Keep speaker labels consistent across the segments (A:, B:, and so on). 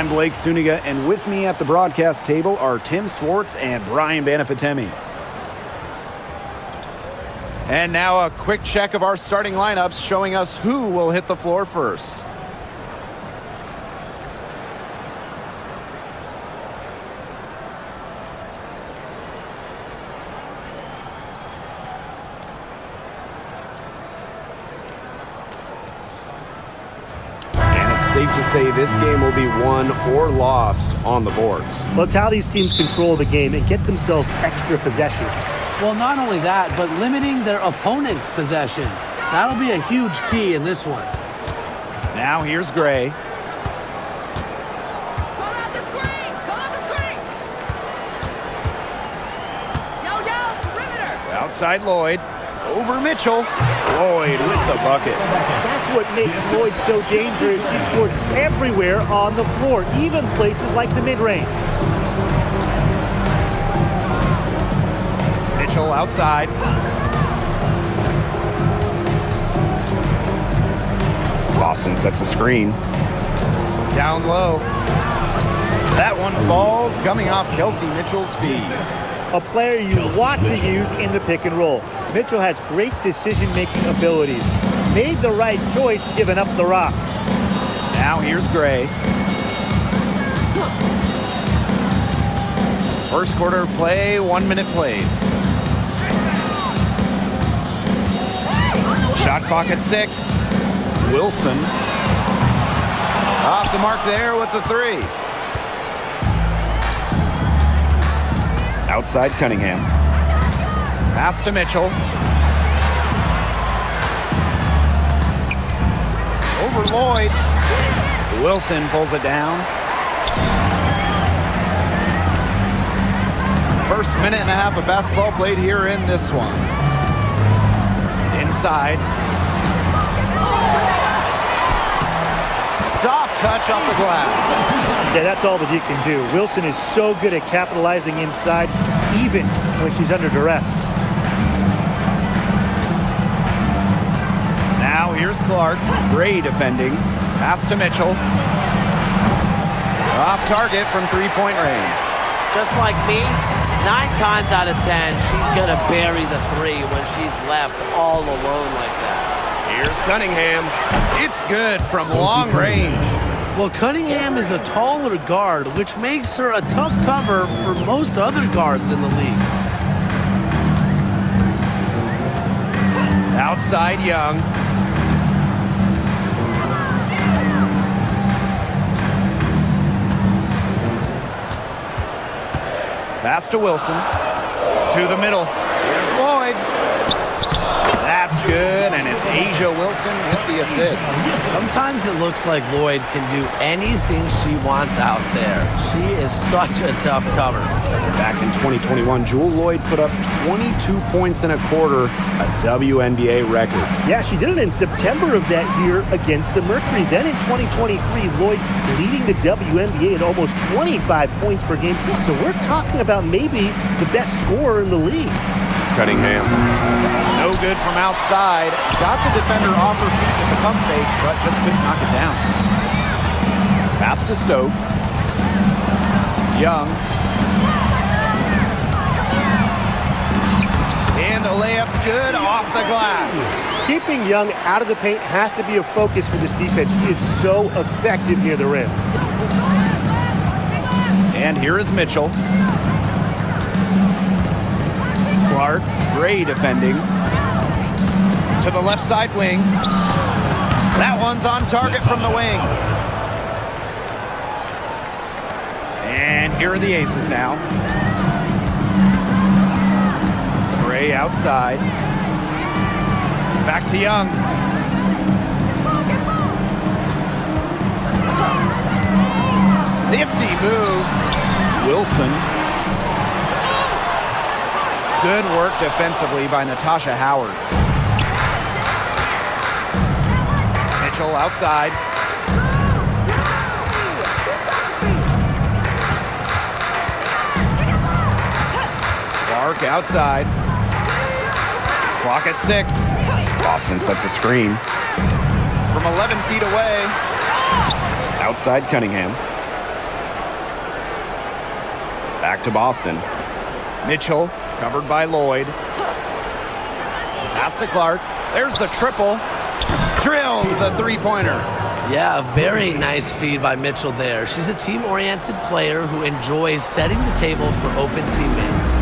A: I'm Blake Suniga, and with me at the broadcast table are Tim Swartz and Brian Banafitemi.
B: And now a quick check of our starting lineups showing us who will hit the floor first.
A: Safe to say this game will be won or lost on the boards.
C: Well, it's how these teams control the game and get themselves extra possessions.
D: Well, not only that, but limiting their opponent's possessions. That'll be a huge key in this one.
B: Now here's Gray.
E: Call out the screen! Call out the screen! Perimeter!
B: Outside Lloyd. Over Mitchell. Lloyd with the bucket.
C: That's what makes Lloyd so dangerous. She scores everywhere on the floor, even places like the mid-range.
B: Mitchell outside.
A: Boston sets a screen.
B: Down low. That one falls, coming off Kelsey Mitchell's feet.
C: A player you want to use in the pick and roll. Mitchell has great decision-making abilities. Made the right choice giving up the rock.
B: Now here's Gray. First quarter play, 1 minute played. Shot clock at 6. Wilson. Off the mark there with the 3.
A: Outside Cunningham.
B: Pass to Mitchell. Over Lloyd. Wilson pulls it down. First minute and a half of basketball played here in this one. Inside. Soft touch off the glass.
C: Yeah, that's all that he can do. Wilson is so good at capitalizing inside, even when she's under duress.
B: Now here's Clark. Gray defending. Pass to Mitchell. Off target from three-point range.
F: Just like me, 9 times out of 10, she's going to bury the 3 when she's left all alone like that.
B: Here's Cunningham. It's good from long range.
D: Well, Cunningham is a taller guard, which makes her a tough cover for most other guards in the league.
B: Outside Young. Pass to Wilson. To the middle. Here's Lloyd. That's good, and it's Asia Wilson with the assist.
D: Sometimes it looks like Lloyd can do anything she wants out there. She is such a tough cover.
A: Back in 2021, Jewel Lloyd put up 22 points in a quarter, a WNBA record.
C: Yeah, she did it in September of that year against the Mercury. Then in 2023, Lloyd leading the WNBA at almost 25 points per game. So we're talking about maybe the best scorer in the league.
A: Cunningham.
B: No good from outside. Got the defender off her feet with the pump fake, but just couldn't knock it down. Pass to Stokes. Young. And the layup's good off the glass.
C: Keeping Young out of the paint has to be a focus for this defense. She is so effective near the rim.
B: And here is Mitchell. Clark, Gray defending. To the left side wing. That one's on target from the wing. And here are the aces now. Gray outside. Back to Young. Nifty move. Wilson. Good work defensively by Natasha Howard. Mitchell outside. Clark outside. Clock at 6.
A: Boston sets a screen.
B: From 11 feet away.
A: Outside Cunningham. Back to Boston.
B: Mitchell covered by Lloyd. Pass to Clark. There's the triple. Drills the three-pointer.
D: Yeah, a very nice feed by Mitchell there. She's a team-oriented player who enjoys setting the table for open teammates.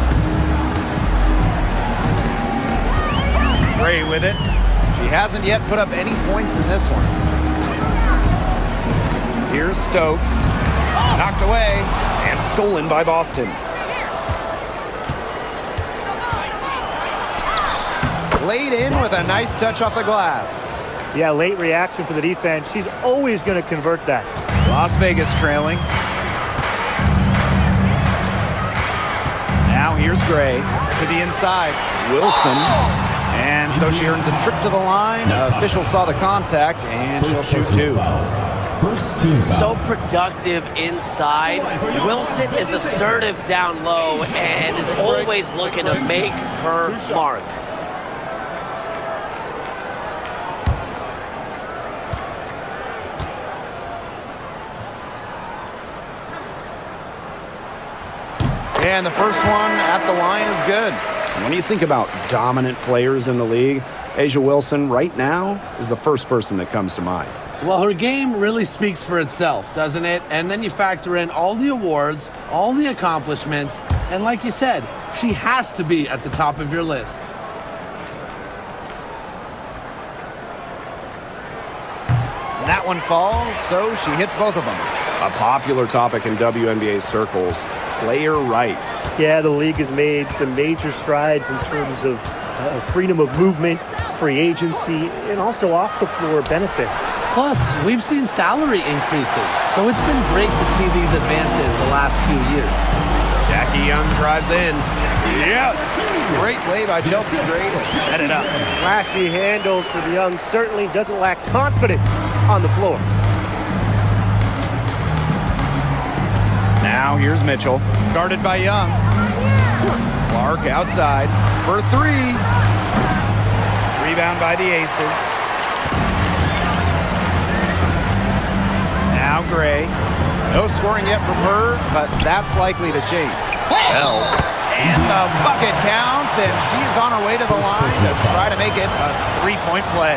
B: Gray with it. She hasn't yet put up any points in this one. Here's Stokes. Knocked away
A: And stolen by Boston.
B: laid in with a nice touch off the glass.
C: Yeah, late reaction for the defense. She's always going to convert that.
B: Las Vegas trailing. Now here's Gray to the inside.
A: Wilson.
B: And so she earns a trip to the line. Official saw the contact, and she'll shoot two.
F: So productive inside. Wilson is assertive down low and is always looking to make her mark.
B: And the first one at the line is good.
A: When you think about dominant players in the league, A'ja Wilson right now is the first person that comes to mind.
D: Well, her game really speaks for itself, doesn't it? And then you factor in all the awards, all the accomplishments, and like you said, she has to be at the top of your list.
B: That one falls, so she hits both of them.
A: A popular topic in WNBA circles, player rights.
C: Yeah, the league has made some major strides in terms of freedom of movement, free agency, and also off-the-floor benefits.
D: Plus, we've seen salary increases, so it's been great to see these advances the last few years.
B: Jackie Young drives in. Yes! Great play by Chelsea Gray to set it up.
C: Flashy handles for the Young, certainly doesn't lack confidence on the floor.
B: Now here's Mitchell, guarded by Young. Clark outside for three. Rebound by the Aces. Now Gray. No scoring yet from her, but that's likely to change. Bell. And the bucket counts, and she's on her way to the line to try to make it a three-point play.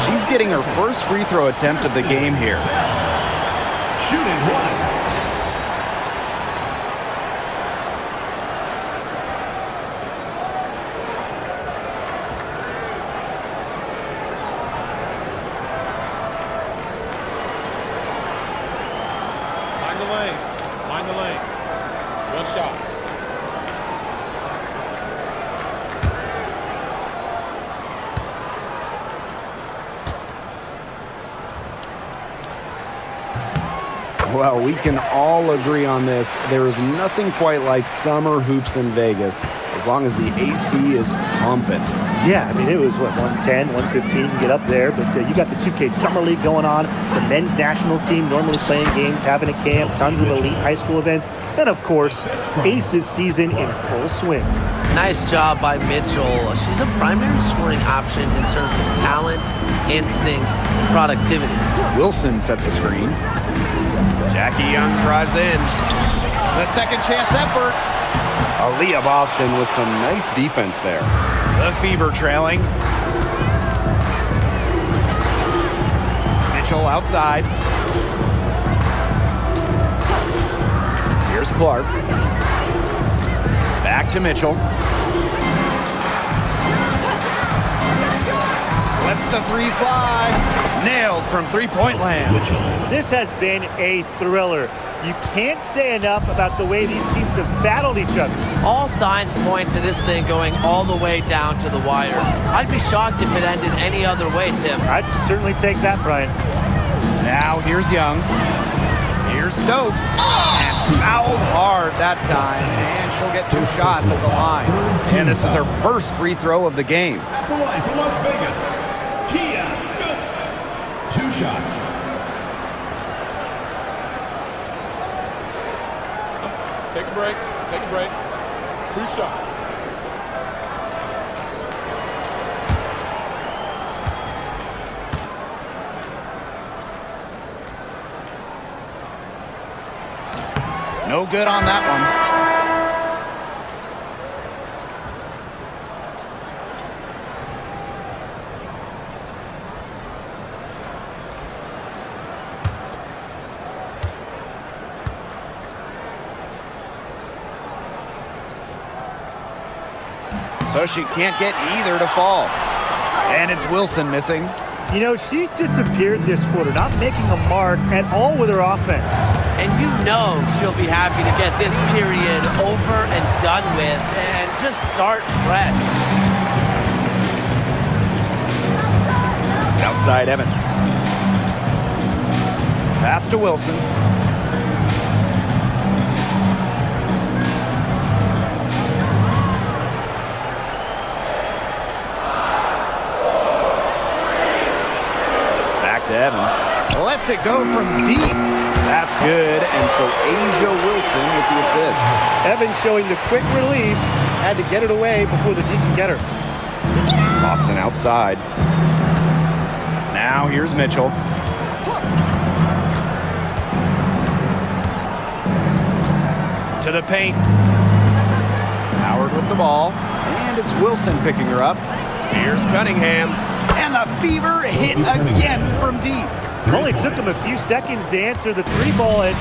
A: She's getting her first free throw attempt of the game here.
G: Shooting one.
H: Mind the lanes. One shot.
A: Well, we can all agree on this. There is nothing quite like summer hoops in Vegas, as long as the AC is pumping.
C: Yeah, I mean, it was, 110, 115, you can get up there, but you got the 2K Summer League going on, the men's national team normally playing games, having a camp, tons of elite high school events, and of course, Aces season in full swing.
D: Nice job by Mitchell. She's a primary scoring option in terms of talent, instincts, and productivity.
A: Wilson sets the screen.
B: Jackie Young drives in. The second chance effort.
A: Aaliyah Boston with some nice defense there.
B: The Fever trailing. Mitchell outside.
A: Here's Clark.
B: Back to Mitchell. Lets the three fly. Nailed from three-point land.
C: This has been a thriller. You can't say enough about the way these teams have battled each other.
F: All signs point to this thing going all the way down to the wire. I'd be shocked if it ended any other way, Tim.
C: I'd certainly take that, Brian.
B: Now here's Young. Here's Stokes. And fouled hard that time. And she'll get two shots at the line. And this is her first free throw of the game.
G: At the line for Las Vegas, Kia Stokes. 2 shots.
H: Take a break. Take a break. 2 shots.
B: No good on that one. So she can't get either to fall. And it's Wilson missing.
C: You know, she's disappeared this quarter, not making a mark at all with her offense.
F: And you know she'll be happy to get this period over and done with and just start fresh.
B: Outside Evans. Pass to Wilson. To Evans. Lets it go from deep. That's good. And so Asia Wilson with the assist.
I: Evans showing the quick release. Had to get it away before the D can get her.
B: Boston outside. Now here's Mitchell. To the paint. Howard with the ball. And it's Wilson picking her up. Here's Cunningham. And the fever hit again from deep.
C: It only took them a few seconds to answer the three ball at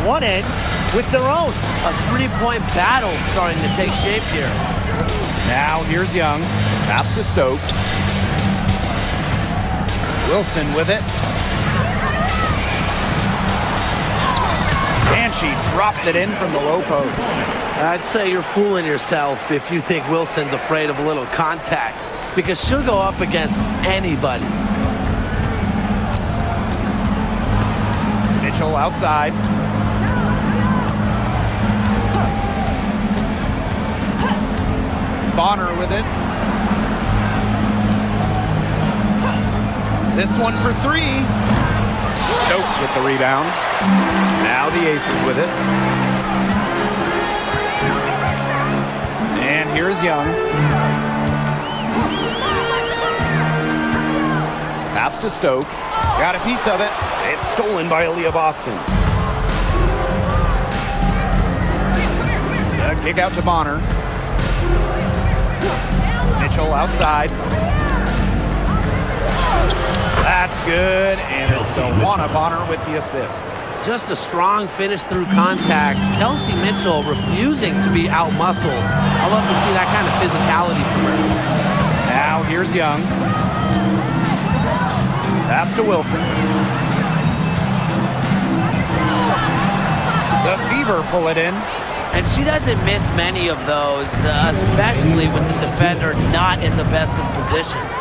C: one end with their own.
F: A three-point battle starting to take shape here.
B: Now here's Young. Pass to Stokes. Wilson with it. And she drops it in from the low post.
D: I'd say you're fooling yourself if you think Wilson's afraid of a little contact, because she'll go up against anybody.
B: Mitchell outside. Bonner with it. This one for three. Stokes with the rebound. Now the Aces with it. And here's Young. Pass to Stokes. Got a piece of it. It's stolen by Aaliyah Boston. The kick out to Bonner. Mitchell outside. That's good. And it's Tawana Bonner with the assist.
D: Just a strong finish through contact. Kelsey Mitchell refusing to be out-muscled. I love to see that kind of physicality from her.
B: Now here's Young. Pass to Wilson. The Fever pull it in.
F: And she doesn't miss many of those, especially with the defender not in the best of positions.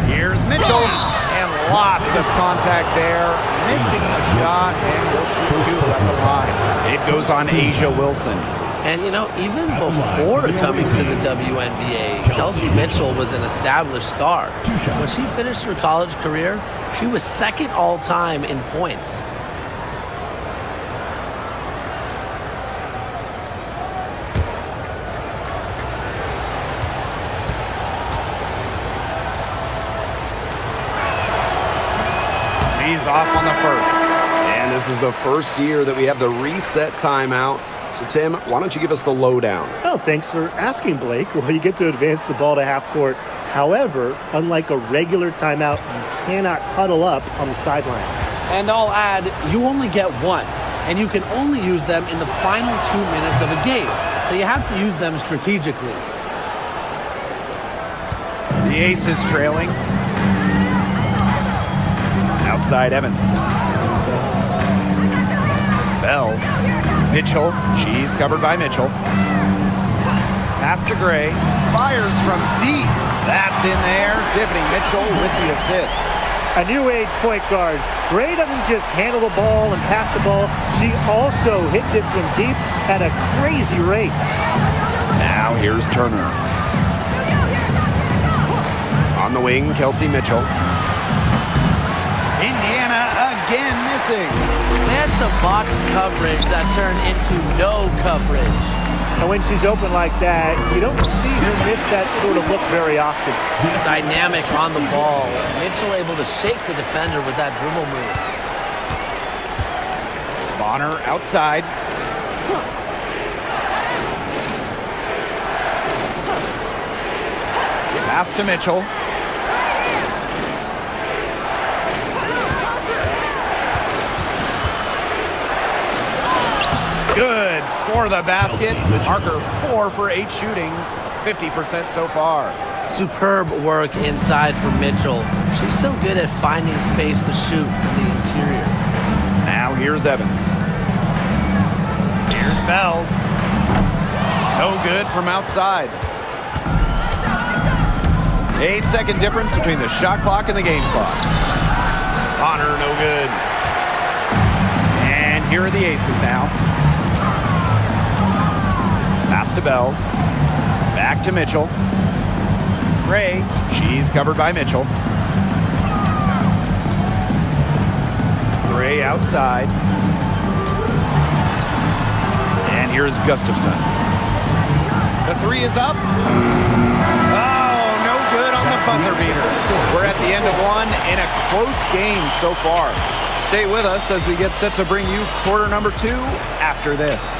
B: Here's Mitchell. And lots of contact there. Missing the shot. And will shoot two at the line. It goes on Asia Wilson.
D: And, you know, even before coming to the WNBA, Kelsey Mitchell was an established star. When she finished her college career, she was second all-time in points.
B: She's off on the first.
A: And this is the first year that we have the reset timeout. So, Tim, why don't you give us the lowdown?
C: Oh, thanks for asking, Blake. Well, you get to advance the ball to half court. However, unlike a regular timeout, you cannot huddle up on the sidelines.
D: And I'll add, you only get one, and you can only use them in the final 2 minutes of a game. So you have to use them strategically.
B: The Aces trailing. Outside Evans. Bell. Mitchell. She's covered by Mitchell. Pass to Gray. Fires from deep. That's in there. Tiffany Mitchell with the assist.
C: A new age point guard. Gray doesn't just handle the ball and pass the ball. She also hits it from deep at a crazy rate.
A: Now here's Turner. On the wing, Kelsey Mitchell.
B: Indiana again missing.
F: They had some box coverage that turned into no coverage.
C: And when she's open like that, you don't see her miss that sort of look very often.
D: Dynamic on the ball. Mitchell able to shake the defender with that dribble move.
B: Bonner outside. Pass to Mitchell. Good. Score the basket. Marker 4 for 8 shooting. 50% so far.
D: Superb work inside for Mitchell. She's so good at finding space to shoot from the interior.
B: Now here's Evans. Here's Bell. No good from outside. 8-second difference between the shot clock and the game clock. Bonner, no good. And here are the aces now. Pass to Bell. Back to Mitchell. Gray, she's covered by Mitchell. Gray outside. And here's Gustafson. The 3 is up. Oh, no good on the buzzer beater. We're at the end of 1 in a close game so far. Stay with us as we get set to bring you quarter number 2 after this.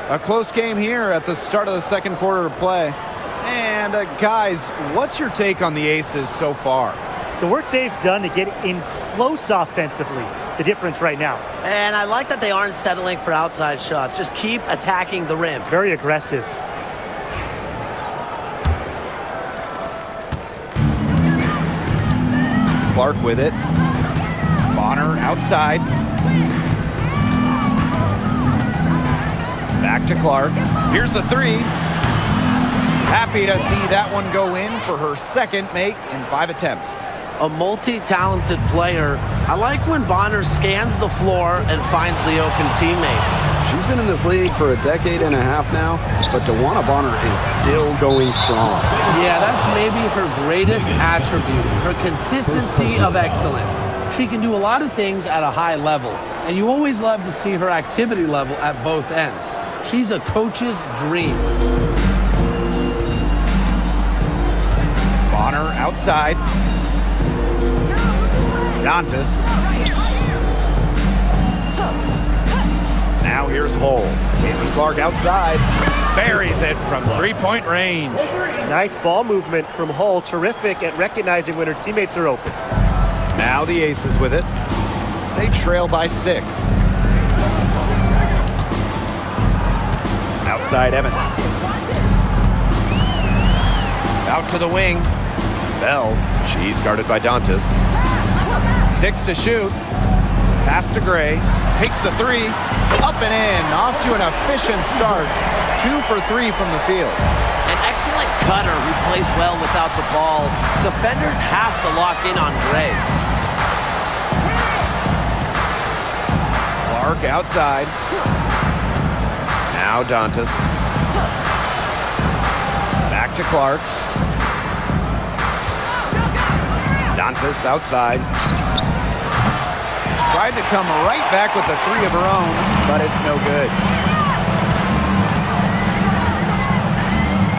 B: A close game here at the start of the second quarter of play. And guys, what's your take on the Aces so far?
C: The work they've done to get in close offensively, the difference right now.
F: And I like that they aren't settling for outside shots. Just keep attacking the rim.
C: Very aggressive.
B: Clark with it. Bonner outside. Back to Clark. Here's the 3. Happy to see that one go in for her second make in 5 attempts.
D: A multi-talented player. I like when Bonner scans the floor and finds the open teammate.
A: She's been in this league for a decade and a half now, but DeWanna Bonner is still going strong.
D: Yeah, that's maybe her greatest attribute, her consistency of excellence. She can do a lot of things at a high level, and you always love to see her activity level at both ends. She's a coach's dream.
B: Bonner outside. Dantas. Now here's Hull. Caitlin Clark outside. Buries it from three-point range.
C: Nice ball movement from Hull. Terrific at recognizing when her teammates are open.
B: Now the Aces with it. They trail by 6. Outside Evans. Out to the wing. Bell. She's guarded by Dantas. 6 to shoot. Pass to Gray. Takes the 3. Up and in. Off to an efficient start. 2 for 3 from the field.
F: An excellent cutter who plays well without the ball. Defenders have to lock in on Gray.
B: Clark outside. Now Dantas. Back to Clark. Dantas outside. Tried to come right back with the 3 of her own, but it's no good.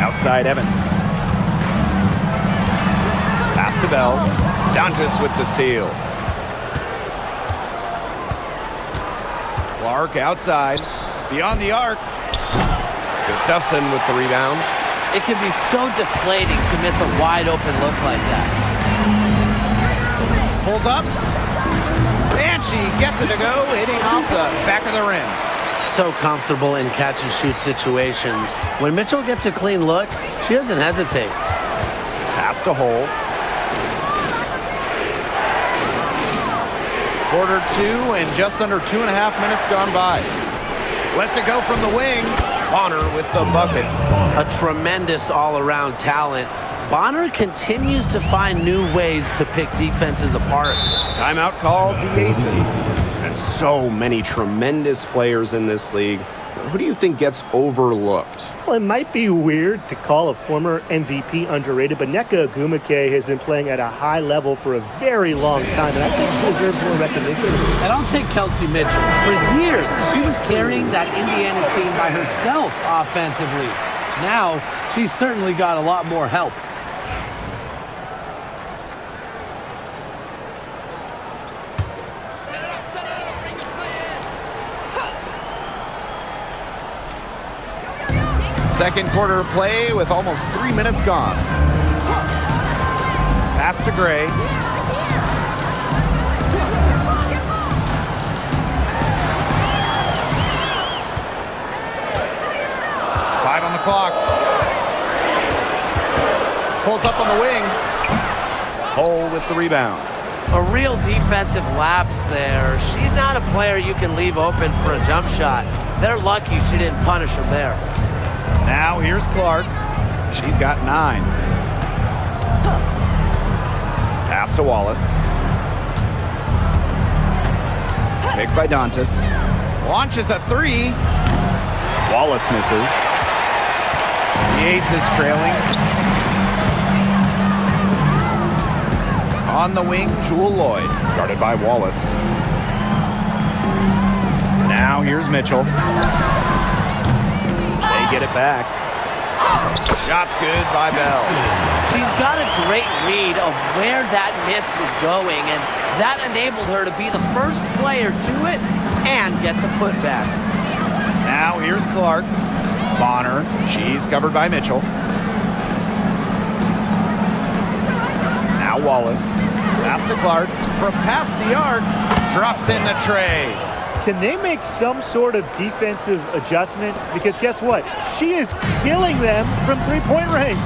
B: Outside Evans. Pass to Bell. Dantas with the steal. Clark outside. Beyond the arc. Gustafson with the rebound.
F: It can be so deflating to miss a wide open look like that.
B: Pulls up. And she gets it to go, hitting off the back of the rim.
D: So comfortable in catch-and-shoot situations. When Mitchell gets a clean look, she doesn't hesitate.
B: Pass to Hull. Quarter 2 and just under 2.5 minutes gone by. Lets it go from the wing. Bonner with the bucket.
D: A tremendous all-around talent. Bonner continues to find new ways to pick defenses apart.
A: Timeout called the Aces. And so many tremendous players in this league. Who do you think gets overlooked?
C: Well, it might be weird to call a former MVP underrated, but Nneka Ogwumike has been playing at a high level for a very long time, and I think he deserves more recognition.
D: And I'll take Kelsey Mitchell. For years, she was carrying that Indiana team by herself offensively. Now, she's certainly got a lot more help.
B: Second quarter of play with almost 3 minutes gone. Pass to Gray. Five on the clock. Pulls up on the wing.
A: Hole with the rebound.
F: A real defensive lapse there. She's not a player you can leave open for a jump shot. They're lucky she didn't punish him there.
B: Now here's Clark. She's got 9.
A: Pass to Wallace. Picked by Dantas.
B: Launches a 3.
A: Wallace misses.
B: The Aces trailing. On the wing, Jewel Lloyd.
A: Guarded by Wallace. Now here's Mitchell. They get it back.
B: Shot's good by Bell.
F: She's got a great read of where that miss was going, and that enabled her to be the first player to it and get the putback.
B: Now here's Clark.
A: Bonner. She's covered by Mitchell. Now Wallace.
B: Pass to Clark. From past the arc, drops in the tray.
C: Can they make some sort of defensive adjustment? Because guess what? She is killing them from three-point range.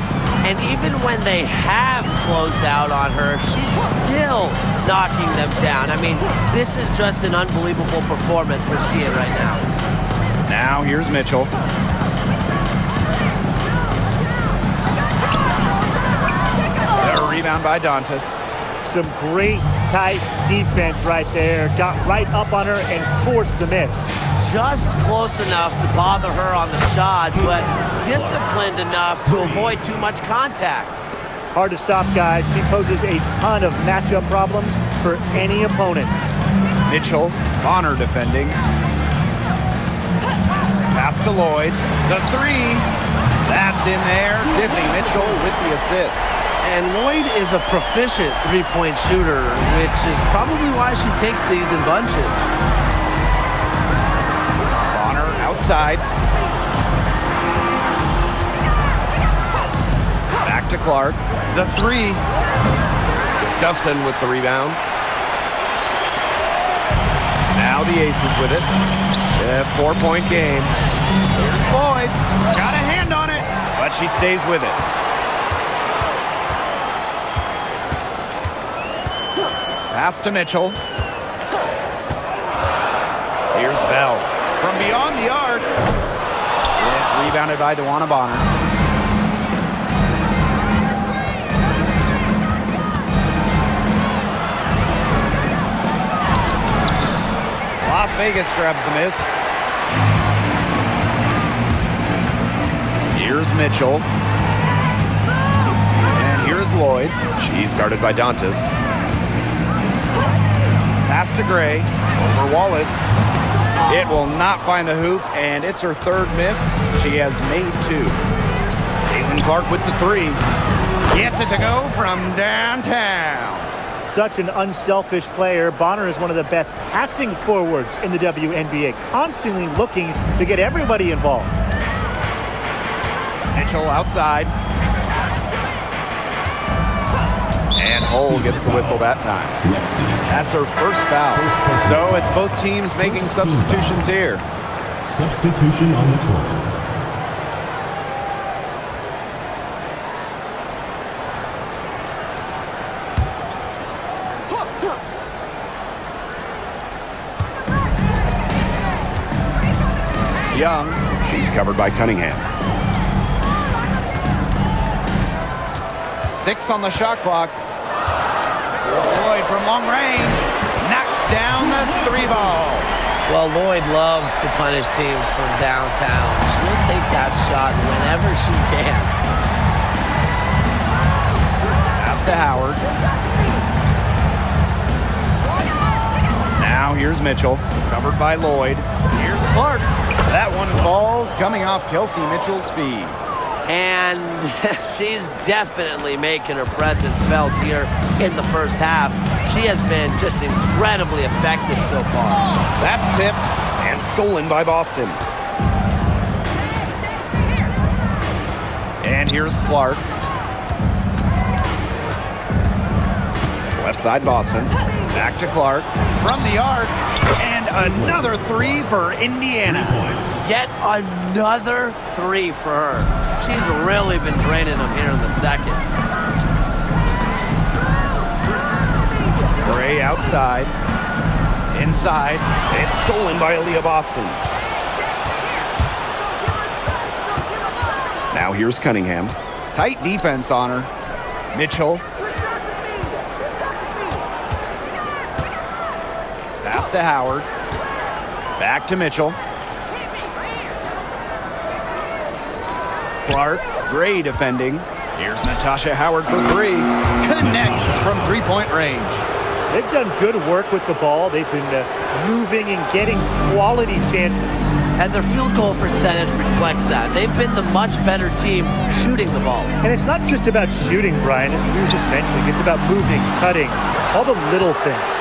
F: And even when they have closed out on her, she's still knocking them down. I mean, this is just an unbelievable performance we're seeing right now.
A: Now here's Mitchell.
B: A rebound by Dantas.
C: Some great tight defense right there. Got right up on her and forced the miss.
F: Just close enough to bother her on the shot, but disciplined enough to avoid too much contact.
C: Hard to stop, guys. She poses a ton of matchup problems for any opponent.
B: Mitchell, Bonner defending. Pass to Lloyd. The 3. That's in there. Tiffany Mitchell with the assist.
D: And Lloyd is a proficient three-point shooter, which is probably why she takes these in bunches.
B: Bonner outside. Back to Clark. The 3.
A: Gustafson with the rebound. Now the Aces with it. A 4-point game.
B: Here's Lloyd. Got a hand on it, but she stays with it. Pass to Mitchell. Here's Bell. From beyond the arc. It's rebounded by DeWanna Bonner. Las Vegas grabs the miss. Here's Mitchell. And here's Lloyd.
A: She's guarded by Dantas.
B: Pass to Gray. Over Wallace. It will not find the hoop, and it's her 3rd miss. She has made 2. Caitlin Clark with the 3. Gets it to go from downtown.
C: Such an unselfish player. Bonner is one of the best passing forwards in the WNBA, constantly looking to get everybody involved.
B: Mitchell outside. And Hull gets the whistle that time. That's her first foul. So it's both teams making substitutions here.
G: Substitution on the court.
A: Young. She's covered by Cunningham.
B: 6 on the shot clock. Lloyd from long range knocks down the 3 ball.
F: Well, Lloyd loves to punish teams from downtown. She'll take that shot whenever she can.
B: Pass to Howard. Now here's Mitchell, covered by Lloyd. Here's Clark. That one falls, coming off Kelsey Mitchell's feet.
F: And she's definitely making her presence felt here in the first half. She has been just incredibly effective so far.
B: That's tipped and stolen by Boston. And here's Clark. Left side Boston. Back to Clark. From the arc. And another 3 for Indiana.
F: Yet another 3 for her. She's really been draining them here in the second.
B: Gray outside. Inside. It's stolen by Aaliyah Boston. Now here's Cunningham. Tight defense on her. Mitchell. Pass to Howard. Back to Mitchell. Clark, Gray defending. Here's Natasha Howard for 3. Connects from 3-point range.
C: They've done good work with the ball. They've been moving and getting quality chances.
F: And their field goal percentage reflects that. They've been the much better team shooting the ball.
C: And it's not just about shooting, Brian, as we were just mentioning. It's about moving, cutting, all the little things.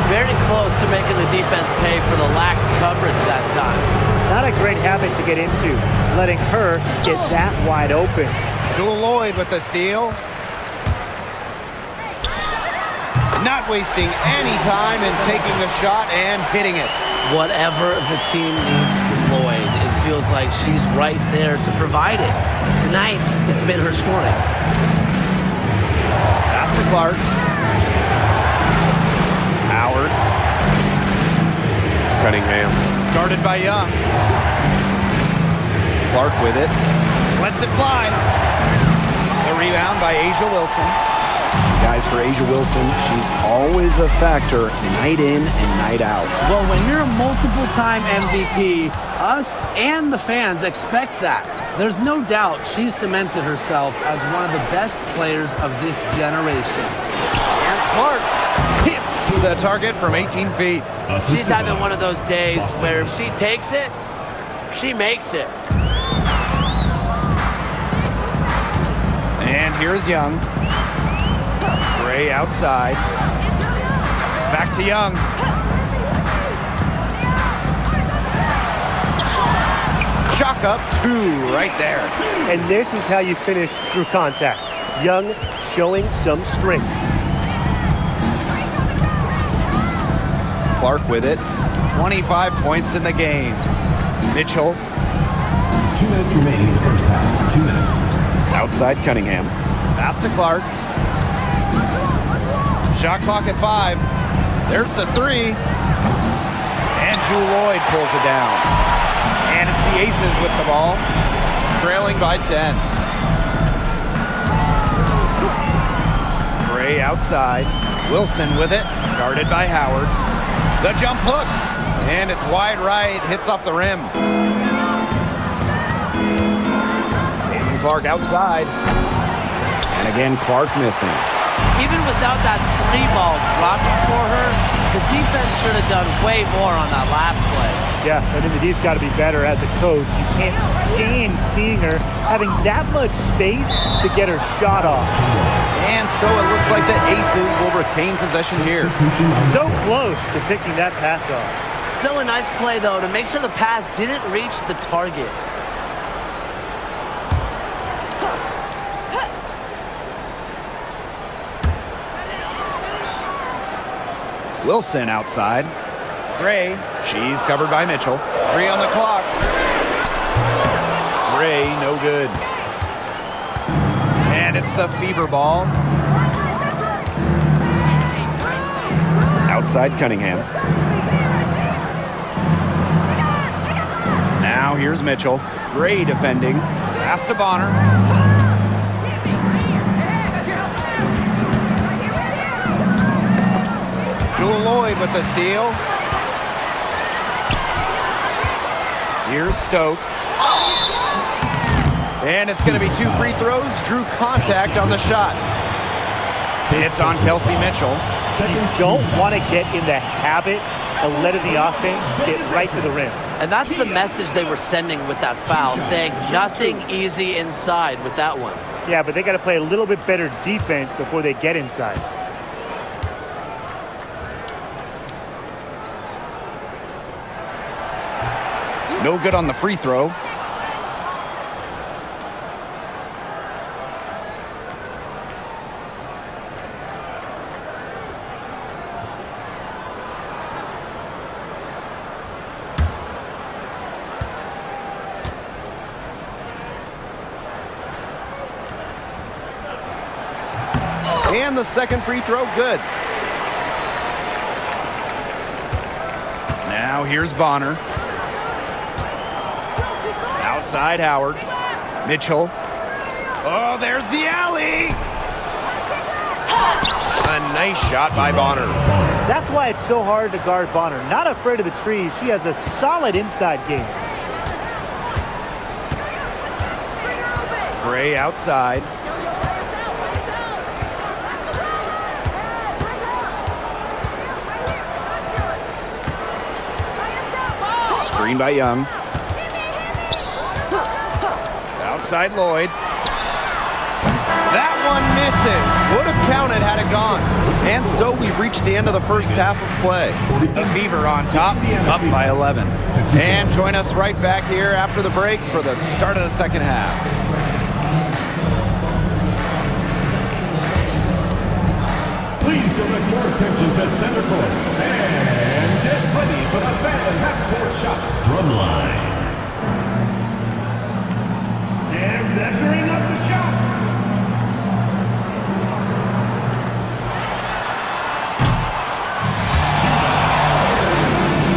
F: Very close to making the defense pay for the lax coverage that time.
C: Not a great habit to get into, letting her get that wide open.
B: Jewel Lloyd with the steal. Not wasting any time in taking the shot and hitting it.
F: Whatever the team needs from Lloyd, it feels like she's right there to provide it. Tonight, it's been her scoring.
B: Pass to Clark. Howard. Cunningham. Guarded by Young. Clark with it. Lets it fly. The rebound by Asia Wilson.
A: Guys, for Asia Wilson, she's always a factor night in and night out.
D: Well, when you're a multiple-time MVP, us and the fans expect that. There's no doubt she's cemented herself as one of the best players of this generation.
B: And Clark hits the target from 18 feet.
F: She's having one of those days where if she takes it, she makes it.
B: And here's Young. Gray outside. Back to Young. Chalk up 2 right there.
C: And this is how you finish through contact. Young showing some strength.
B: Clark with it. 25 points in the game. Mitchell.
G: 2 minutes remaining in the first half. 2 minutes.
B: Outside Cunningham. Pass to Clark. Shot clock at 5. There's the 3. And Jewel Lloyd pulls it down. And it's the Aces with the ball. Trailing by 10. Gray outside. Wilson with it. Guarded by Howard. The jump hook. And it's wide right. Hits off the rim. Caitlin Clark outside. And again, Clark missing.
F: Even without that 3 ball dropping for her, the defense should have done way more on that last play.
C: Yeah, I mean, he's got to be better as a coach. You can't stand seeing her having that much space to get her shot off.
B: And so it looks like the Aces will retain possession here.
C: So close to picking that pass off.
F: Still a nice play, though, to make sure the pass didn't reach the target.
B: Wilson outside. Gray, she's covered by Mitchell. 3 on the clock. Gray, no good. And it's the fever ball. Outside Cunningham. Now here's Mitchell. Gray defending. Pass to Bonner. with the steal. Here's Stokes. And it's going to be 2 free throws. Drew contact on the shot. It's on Kelsey Mitchell.
C: You don't want to get in the habit of letting the offense get right to the rim.
F: And that's the message they were sending with that foul, saying nothing easy inside with that one.
C: Yeah, but they got to play a little bit better defense before they get inside.
B: No good on the free throw. And the second free throw, good. Now here's Bonner. Outside Howard. Mitchell. Oh, there's the alley. A nice shot by Bonner.
C: That's why it's so hard to guard Bonner. Not afraid of the trees. She has a solid inside game.
B: Gray outside. Screen by Young. Outside Lloyd. That one misses. Would have counted had it gone. And so we've reached the end of the first half of play. The Fever on top, up by 11. And join us right back here after the break for the start of the second half.
G: Please direct your attention to center court and get ready for the fan half-court shot drumline. And measuring up the shot.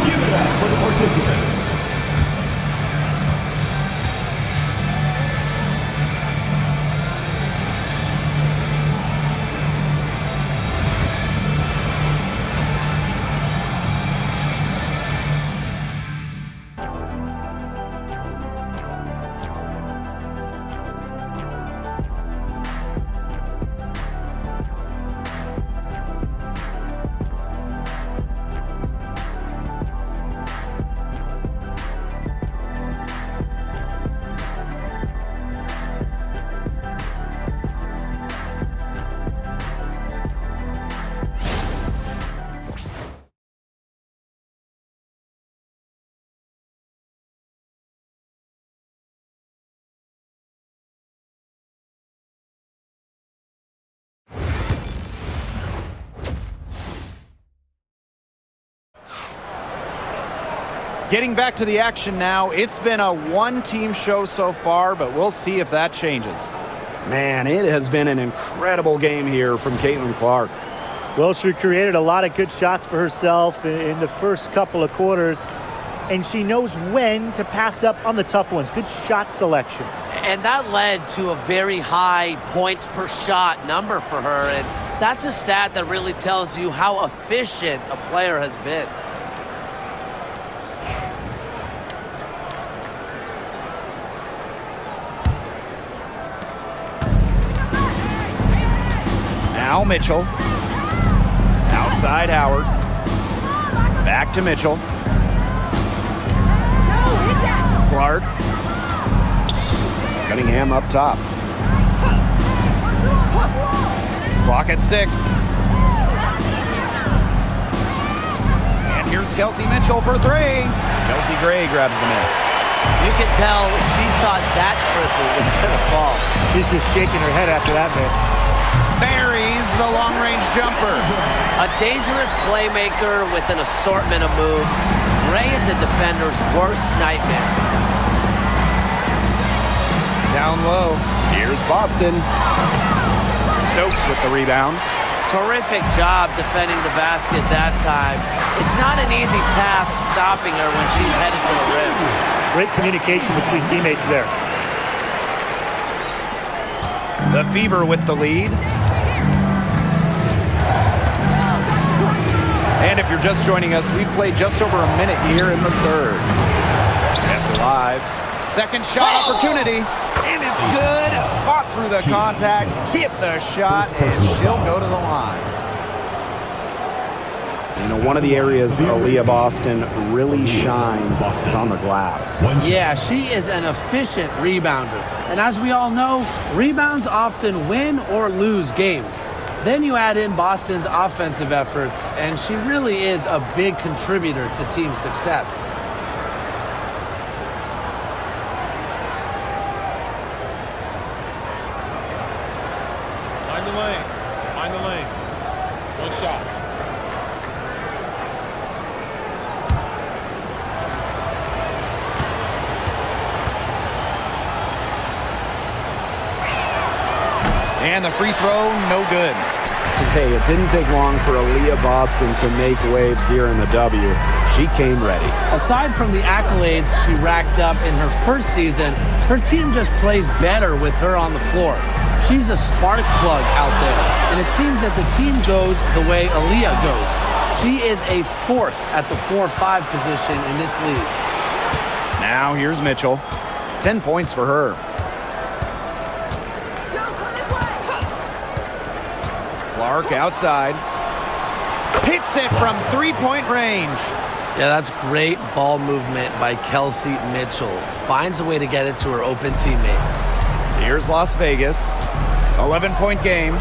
G: Give it up for the participants.
B: Getting back to the action now. It's been a one-team show so far, but we'll see if that changes.
A: Man, it has been an incredible game here from Caitlin Clark.
C: Well, she created a lot of good shots for herself in the first couple of quarters, and she knows when to pass up on the tough ones. Good shot selection.
F: And that led to a very high points per shot number for her, and that's a stat that really tells you how efficient a player has been.
B: Now Mitchell. Outside Howard. Back to Mitchell. Clark.
A: Cunningham up top.
B: Clock at 6. And here's Kelsey Mitchell for 3. Kelsey Gray grabs the miss.
F: You can tell she thought that triple was going to fall.
C: She's just shaking her head after that miss.
B: Buries the long-range jumper.
F: A dangerous playmaker with an assortment of moves. Gray is a defender's worst nightmare.
B: Down low.
A: Here's Boston.
B: Stokes with the rebound.
F: Terrific job defending the basket that time. It's not an easy task stopping her when she's headed to the rim.
C: Great communication between teammates there.
B: The Fever with the lead. And if you're you're just joining us, we've played just over a minute here in the third. Kept alive. Second shot opportunity. And it's good. Fought through the contact. Hit the shot. And she'll go to the line.
A: You know, one of the areas Aaliyah Boston really shines is on the glass.
D: Yeah, she is an efficient rebounder. And as we all know, rebounds often win or lose games. Then you add in Boston's offensive efforts, and she really is a big contributor to team success.
H: Mind the lanes. Mind the lanes. One shot.
B: And the free throw, no good.
A: Hey, it didn't take long for Aaliyah Boston to make waves here in the W. She came ready.
D: Aside from the accolades she racked up in her first season, her team just plays better with her on the floor. She's a spark plug out there, and it seems that the team goes the way Aaliyah goes. She is a force at the 4-5 position in this league.
B: Now here's Mitchell. 10 points for her. Clark outside. Hits it from three-point range.
D: Yeah, that's great ball movement by Kelsey Mitchell. Finds a way to get it to her open teammate.
B: Here's Las Vegas. 11-point game.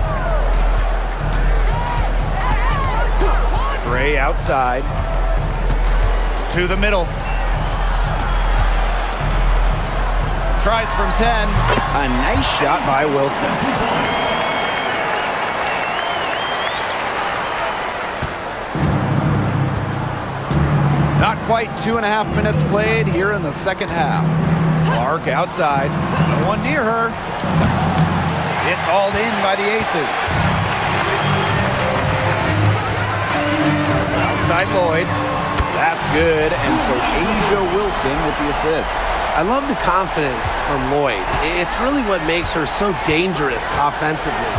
B: Gray outside. To the middle. Tries from 10. A nice shot by Wilson. Not quite 2.5 minutes played here in the second half. Clark outside. No one near her. It's hauled in by the Aces. Outside Lloyd. That's good. And so Asia Wilson with the assist.
D: I love the confidence from Lloyd. It's really what makes her so dangerous offensively.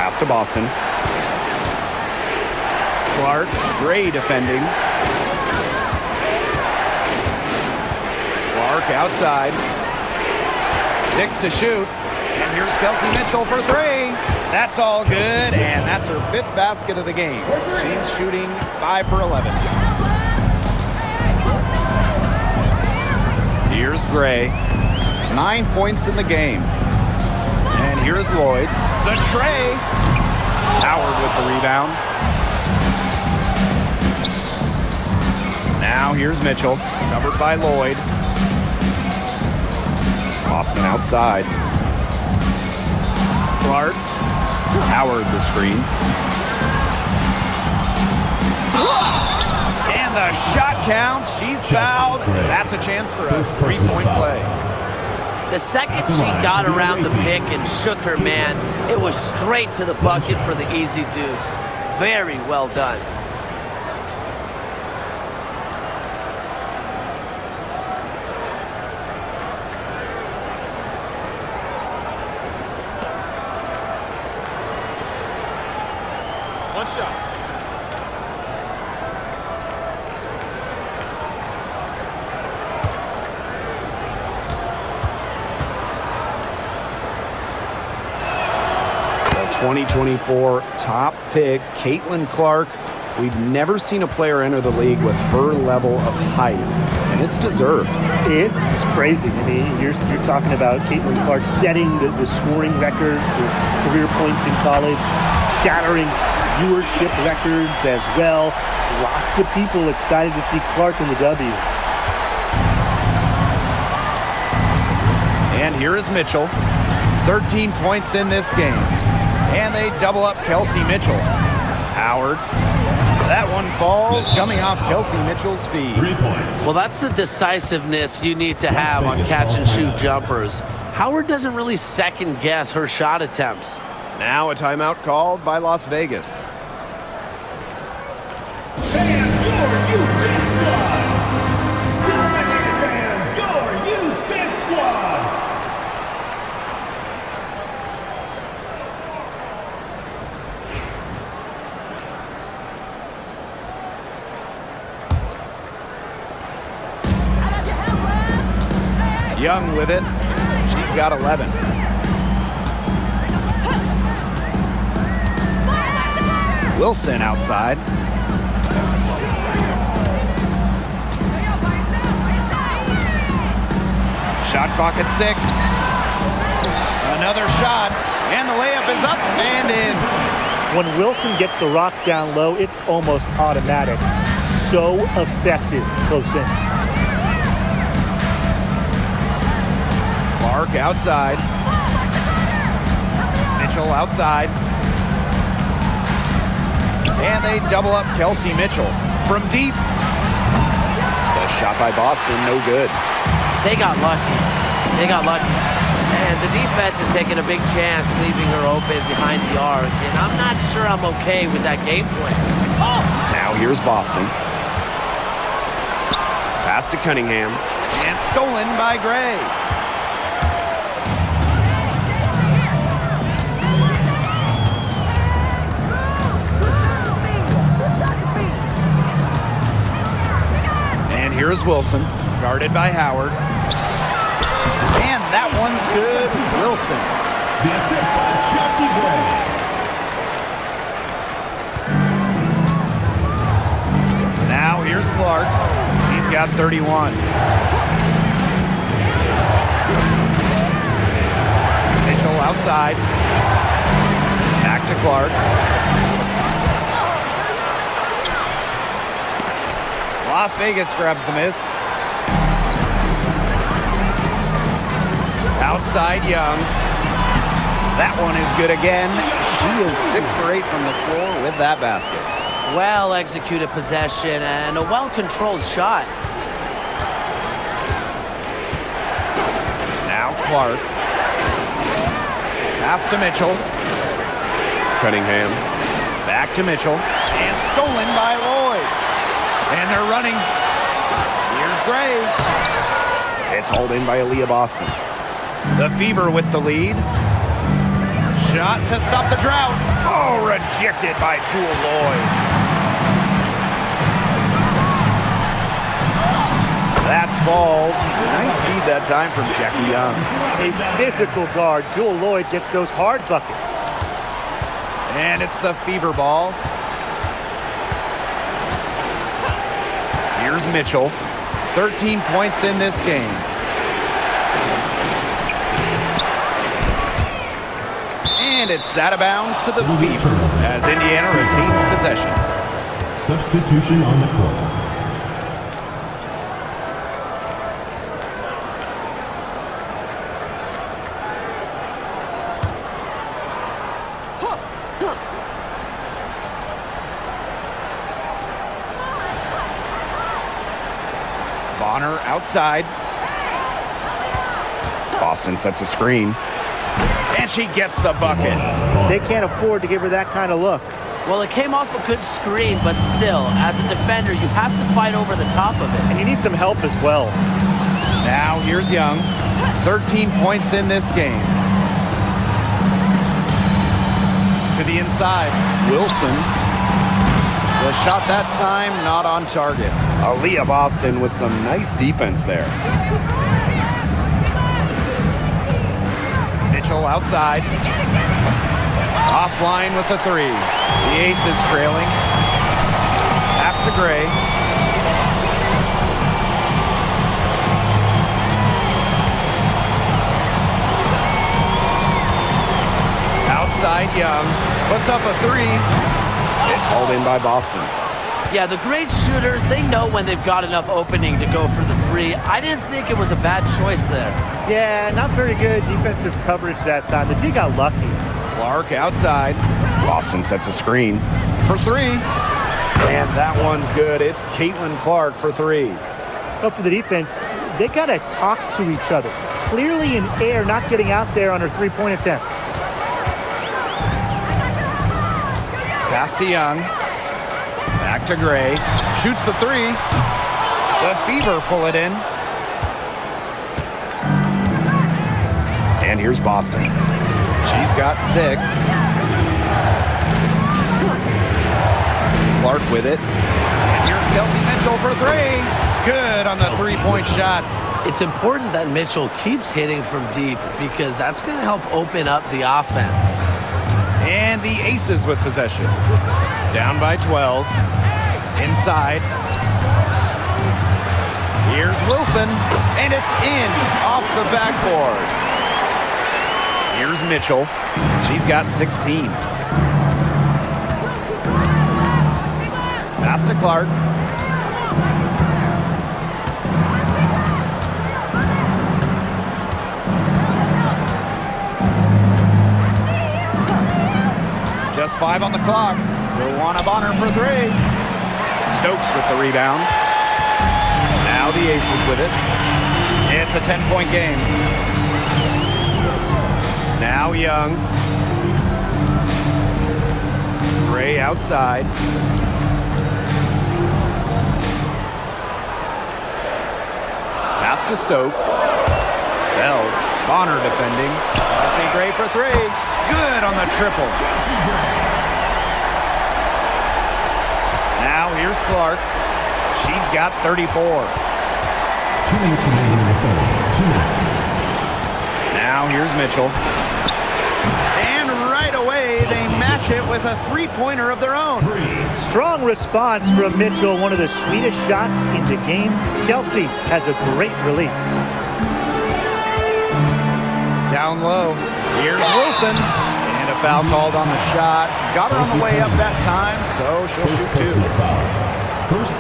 B: Pass to Boston. Clark, Gray defending. Clark outside. 6 to shoot. And here's Kelsey Mitchell for 3. That's all good, and that's her 5th basket of the game. She's shooting 5 for 11. Here's Gray. 9 points in the game. And here's Lloyd. The tray. Howard with the rebound. Now here's Mitchell. Covered by Lloyd. Boston outside. Clark. Howard the screen. And the shot counts. She's fouled. That's a chance for a 3-point play.
F: The second she got around the pick and shook her man, it was straight to the bucket for the easy deuce. Very well done.
H: One shot.
A: The 2024 top pick, Caitlin-Clark. We've never seen a player enter the league with her level of height, and it's deserved.
C: It's crazy. I mean, you're talking about Caitlin-Clark setting the scoring record for career points in college, shattering viewership records as well. Lots of people excited to see Clark in the W.
B: And here is Mitchell. 13 points in this game. And they double up Kelsey Mitchell. Howard. That one falls, coming off Kelsey Mitchell's feet.
G: 3 points.
F: Well, that's the decisiveness you need to have on catch-and-shoot jumpers. Howard doesn't really second-guess her shot attempts.
B: Now a timeout called by Las Vegas. Young with it. She's got 11. Wilson outside. Shot clock at 6. Another shot, and the layup is up and in.
C: When Wilson gets the rock down low, it's almost automatic. So effective close in.
B: Clark outside. Mitchell outside. And they double up Kelsey Mitchell from deep. The shot by Boston, no good.
F: They got lucky. And the defense is taking a big chance, leaving her open behind the arc. And I'm not sure I'm okay with that game plan.
A: Oh! Now here's Boston. Pass to Cunningham.
B: And stolen by Gray. And here's Wilson, guarded by Howard. And that one's good. Wilson.
G: The assist by Chelsea Gray.
B: Now here's Clark. He's got 31. Mitchell outside. Back to Clark. Las Vegas grabs the miss. Outside Young. That one is good again. She is 6 for 8 from the floor with that basket.
F: Well executed possession and a well-controlled shot.
B: Now Clark. Pass to Mitchell.
A: Cunningham.
B: Back to Mitchell. And stolen by Lloyd. And they're running. Here's Gray.
A: It's hauled in by Aaliyah Boston.
B: The Fever with the lead. Shot to stop the drought. Oh, rejected by Jewel Lloyd. That falls.
A: Nice feed that time from Jackie Young.
C: A physical guard. Jewel Lloyd gets those hard buckets.
B: And it's the Fever ball. Here's Mitchell. 13 points in this game. And it's out of bounds to the Fever as Indiana retains possession.
G: Substitution on the court.
B: Bonner outside.
A: Boston sets a screen.
B: And she gets the bucket.
C: They can't afford to give her that kind of look.
F: Well, it came off a good screen, but still, as a defender, you have to fight over the top of it.
C: And you need some help as well.
B: Now here's Young. 13 points in this game. To the inside. Wilson. The shot that time not on target.
A: Aaliyah Boston with some nice defense there.
B: Mitchell outside. Offline with the 3. The Ace is trailing. Pass to Gray. Outside Young. Puts up a 3.
A: It's hauled in by Boston.
F: Yeah, the great shooters, they know when they've got enough opening to go for the 3. I didn't think it was a bad choice there.
C: Yeah, not very good defensive coverage that time. The D got lucky.
B: Clark outside.
A: Boston sets a screen.
B: For 3.
A: And that one's good. It's CaitlinClark for 3.
C: But for the defense, they got to talk to each other. Clearly in air, not getting out there on her 3-point attempt.
B: Pass to Young. Back to Gray. Shoots the 3. The Fever pull it in.
A: And here's Boston.
B: She's got 6. Clark with it. And here's Kelsey Mitchell for 3. Good on the three-point shot.
D: It's important that Mitchell keeps hitting from deep because that's going to help open up the offense.
B: And the Aces with possession. Down by 12. Inside. Here's Wilson, and it's in off the backboard. Here's Mitchell. She's got 16. Pass to Clark. Just 5 on the clock. Luana Bonner for 3. Stokes with the rebound. Now the Aces with it. It's a 10-point game. Now Young. Gray outside. Pass to Stokes. Bell. Bonner defending. Chelsea Gray for 3. Good on the triple. Now here's Clark. She's got 34.
G: 2 minutes remaining in the third. 2 minutes.
B: Now here's Mitchell. And right away, they match it with a three-pointer of their own.
C: Strong response from Mitchell, one of the sweetest shots in the game. Kelsey has a great release.
B: Down low. Here's Wilson. And a foul called on the shot. Got her on the way up that time, so she'll shoot 2.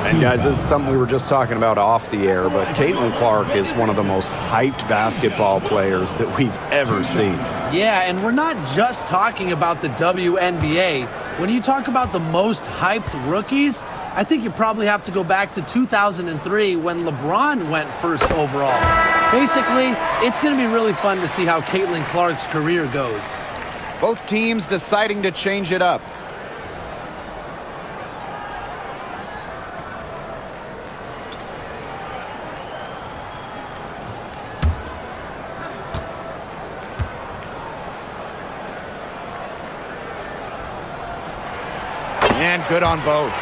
A: And guys, this is something we were just talking about off the air, but Caitlin Clark is one of the most hyped basketball players that we've ever seen.
D: Yeah, and we're not just talking about the WNBA. When you talk about the most hyped rookies, I think you probably have to go back to 2003 when LeBron went first overall. Basically, it's going to be really fun to see how Caitlin Clark's career goes.
B: Both teams deciding to change it up. And good on both.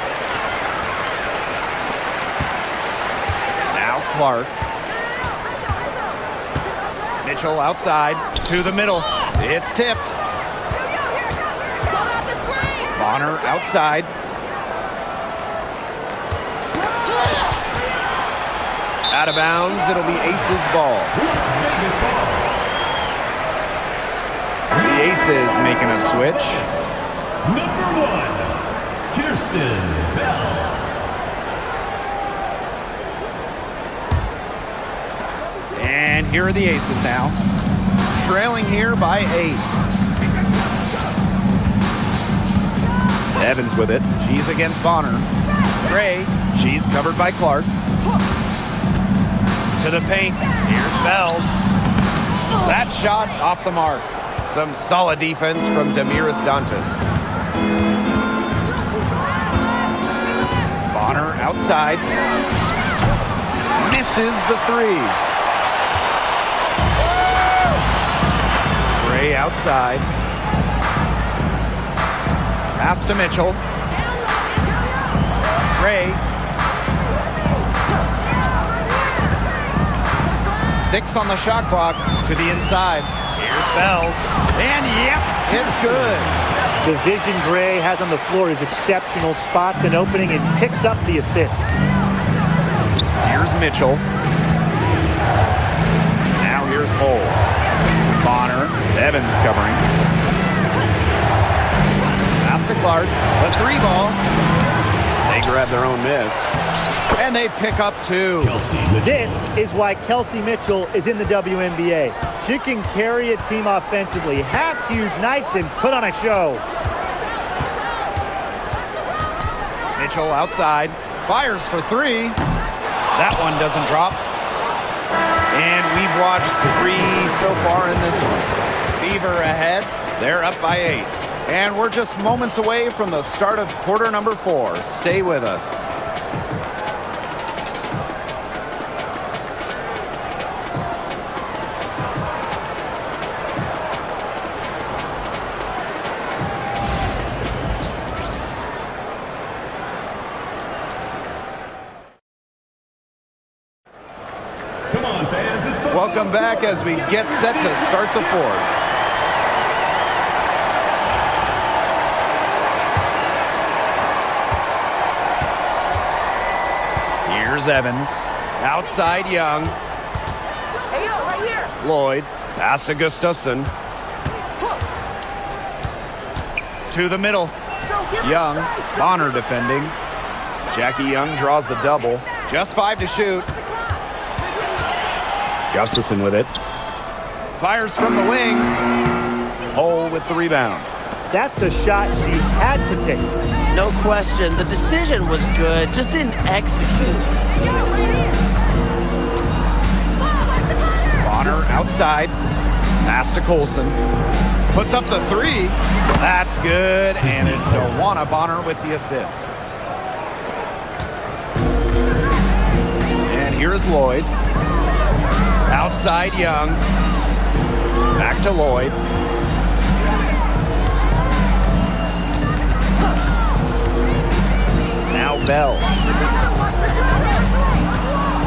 B: Now Clark. Mitchell outside to the middle. It's tipped. Bonner outside. Out of bounds. It'll be Aces ball. The Aces making a switch.
G: Number 1. Kirsten Bell.
B: And here are the Aces now. Trailing here by 8. Evans with it. She's against Bonner. Gray. She's covered by Clark. To the paint. Here's Bell. That shot off the mark. Some solid defense from Damiris Dantas. Bonner outside. Misses the 3. Gray outside. Pass to Mitchell. Gray. 6 on the shot clock to the inside. Here's Bell. And yep, it's good.
C: The vision Gray has on the floor is exceptional. Spots an opening and picks up the assist.
B: Here's Mitchell. Now here's Hull. Bonner. Evans covering. Pass to Clark. The 3 ball.
A: They grab their own miss.
B: And they pick up 2.
C: This is why Kelsey Mitchell is in the WNBA. She can carry a team offensively, have huge nights, and put on a show.
B: Mitchell outside. Fires for 3. That one doesn't drop. And we've watched 3 so far in this one. Fever ahead. They're up by 8. And we're just moments away from the start of quarter number 4. Stay with us. Welcome back as we get set to start the fourth. Here's Evans. Outside Young.
E: Hey, yo, right here.
B: Lloyd. Pass to Gustafson. To the middle. Young. Bonner defending. Jackie Young draws the double. Just 5 to shoot. Gustafson with it. Fires from the wing. Hole with the rebound.
C: That's a shot she had to take.
F: No question. The decision was good, just didn't execute.
B: Bonner outside. Pass to Colson. Puts up the 3. That's good. And it's Dewana Bonner with the assist. And here is Lloyd. Outside Young. Back to Lloyd. Now Bell.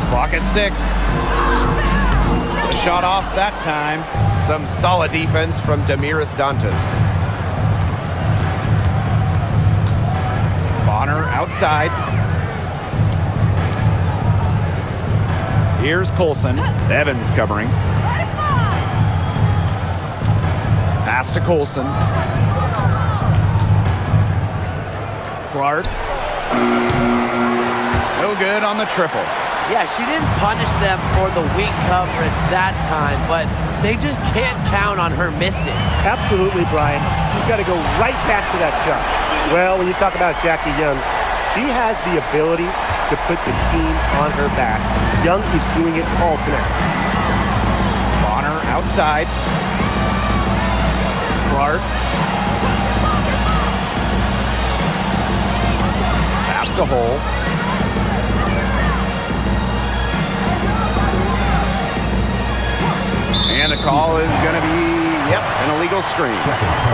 B: Clock at 6. The shot off that time. Some solid defense from Damiris Dantas. Bonner outside. Here's Colson. Evans covering. Pass to Colson. Clark. No good on the triple.
F: Yeah, she didn't punish them for the weak coverage that time, but they just can't count on her missing.
C: Absolutely, Brian. She's got to go right back to that shot.
I: Well, when you talk about Jackie Young, she has the ability to put the team on her back. Young is doing it all tonight.
B: Bonner outside. Clark. Pass the hole. And the call is going to be, an illegal screen.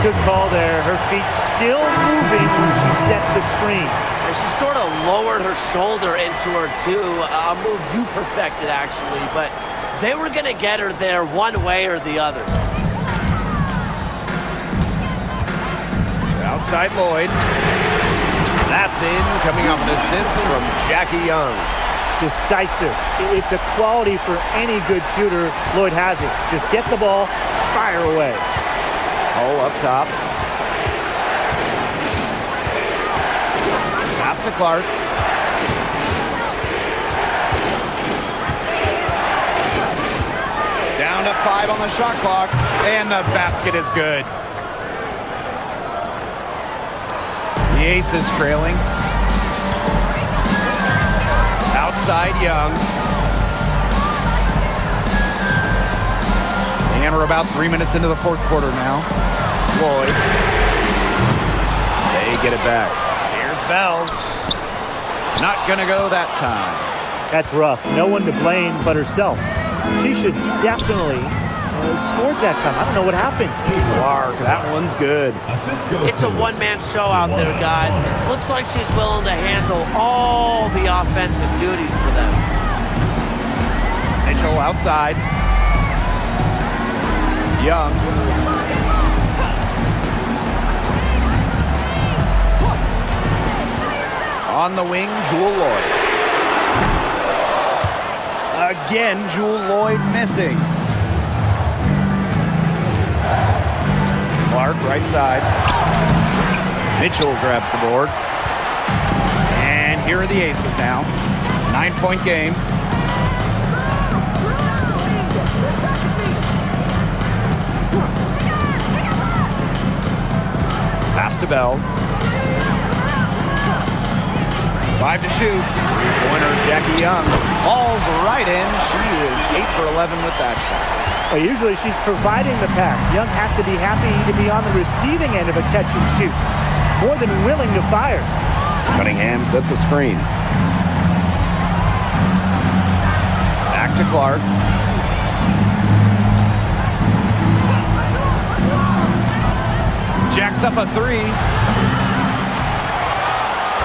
C: Good call there. Her feet still moving when she set the screen.
F: And she sort of lowered her shoulder into her, too. A move you perfected, actually. But they were going to get her there one way or the other.
B: Outside Lloyd. That's in, coming off an assist from Jackie Young.
C: Decisive. It's a quality for any good shooter. Lloyd has it. Just get the ball, fire away.
B: Hole up top. Pass to Clark. Down to 5 on the shot clock. And the basket is good. The Aces trailing. Outside Young. And we're about 3 minutes into the fourth quarter now. Lloyd. They get it back. Here's Bell. Not going to go that time.
C: That's rough. No one to blame but herself. She should definitely scored that time. I don't know what happened.
B: Clark, that one's good.
F: It's a one-man show out there, guys. Looks like she's willing to handle all the offensive duties for them.
B: Mitchell outside. Young. On the wing, Jewel Lloyd. Again, Jewel Lloyd missing. Clark, right side. Mitchell grabs the board. And here are the Aces now. 9-point game. Pass to Bell. 5 to shoot. Pointer Jackie Young falls right in. She is 8 for 11 with that shot.
C: Well, usually she's providing the pass. Young has to be happy to be on the receiving end of a catch and shoot. More than willing to fire.
A: Cunningham sets a screen.
B: Back to Clark. Jacks up a 3.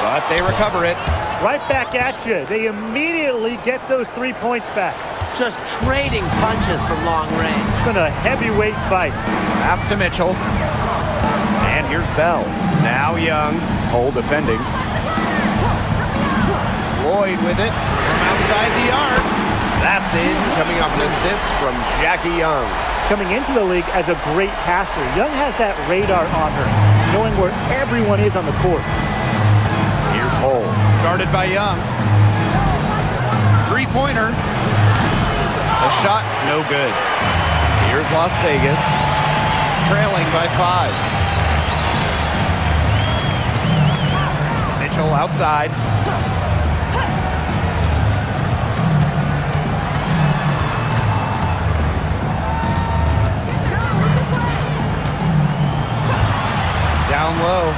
B: But they recover it.
C: Right back at you. They immediately get those 3 points back.
F: just trading punches from long range.
C: It's been a heavyweight fight.
B: Pass to Mitchell. And here's Bell. Now Young. Hole defending. Lloyd with it from outside the arc. That's in. Coming off an assist from Jackie Young.
C: Coming into the league as a great passer, Young has that radar on her, knowing where everyone is on the court.
B: Here's Hole. Guarded by Young. Three-pointer. The shot, no good. Here's Las Vegas. Trailing by 5. Mitchell outside. Down low.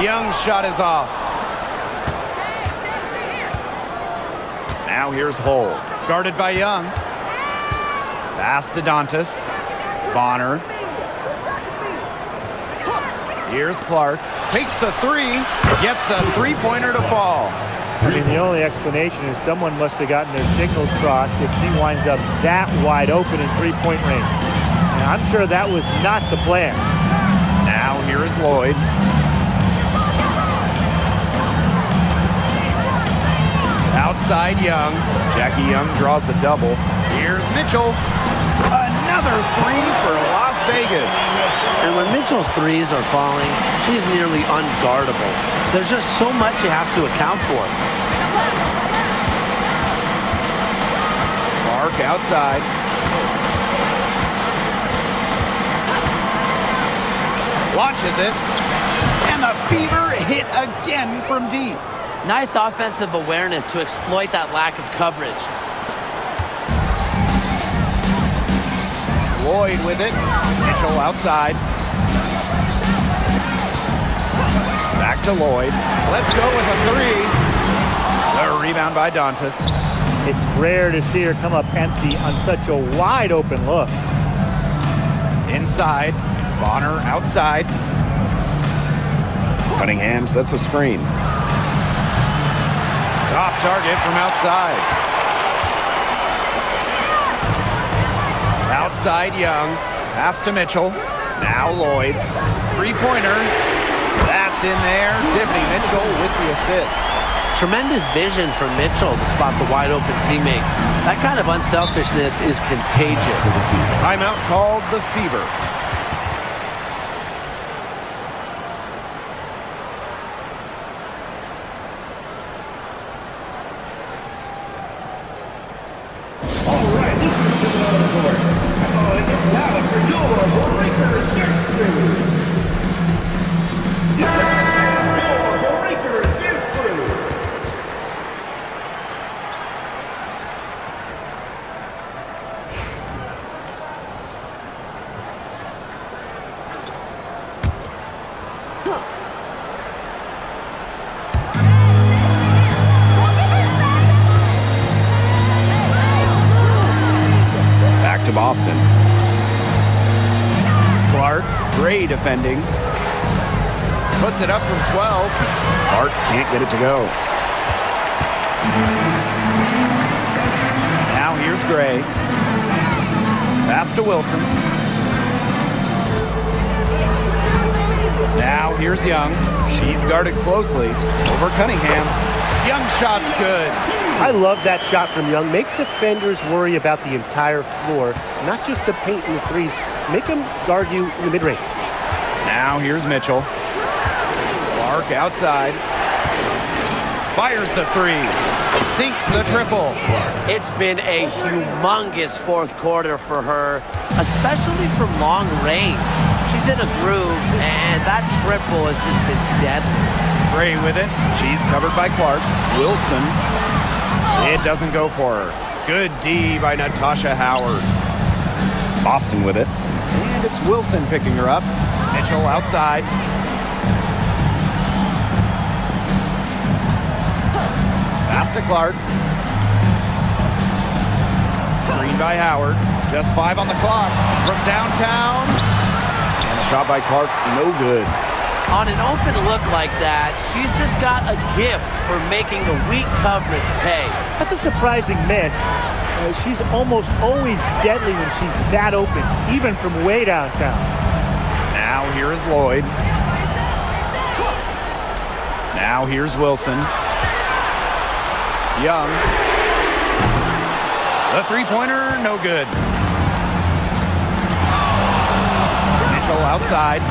B: Young's shot is off. Now here's Hole. Guarded by Young. Pass to Dantas. Bonner. Here's Clark. Takes the three. Gets a three-pointer to fall.
C: I mean, the only explanation is someone must have gotten their signals crossed if she winds up that wide open in three-point range. And I'm sure that was not the plan.
B: Now here is Lloyd. Outside Young. Jackie Young draws the double. Here's Mitchell. Another three for Las Vegas.
D: And when Mitchell's threes are falling, she's nearly unguardable. There's just so much you have to account for.
B: Clark outside. Launches it. And the Fever hit again from deep.
F: Nice offensive awareness to exploit that lack of coverage.
B: Lloyd with it. Mitchell outside. Back to Lloyd. Let's go with a three. The rebound by Dantas.
C: It's rare to see her come up empty on such a wide open look.
B: Inside. Bonner outside. Cunningham sets a screen. Off target from outside. Outside Young. Pass to Mitchell. Now Lloyd. Three-pointer. That's in there. Tiffany Mitchell with the assist.
F: Tremendous vision from Mitchell to spot the wide open teammate. That kind of unselfishness is contagious.
B: Timeout called the Fever. To Boston. Clark, Gray defending. Puts it up from 12. Clark can't get it to go. Now here's Gray. Pass to Wilson. Now here's Young. She's guarded closely. Over Cunningham. Young shot's good.
I: I love that shot from Young. Make defenders worry about the entire floor, not just the paint and the threes. Make them guard you in the mid-range.
B: Now here's Mitchell. Clark outside. Fires the three. Sinks the triple.
F: It's been a humongous fourth quarter for her, especially from long range. She's in a groove, and that triple has just been deadly.
B: Gray with it. She's covered by Clark. Wilson. It doesn't go for her. Good D by Natasha Howard. Boston with it. And it's Wilson picking her up. Mitchell outside. Pass to Clark. Screen by Howard. Just 5 on the clock. From downtown. And a shot by Clark, no good.
F: On an open look like that, she's just got a gift for making the weak coverage pay.
C: That's a surprising miss. She's almost always deadly when she's that open, even from way downtown.
B: Now here is Lloyd. Now here's Wilson. Young. The three-pointer, no good. Mitchell outside.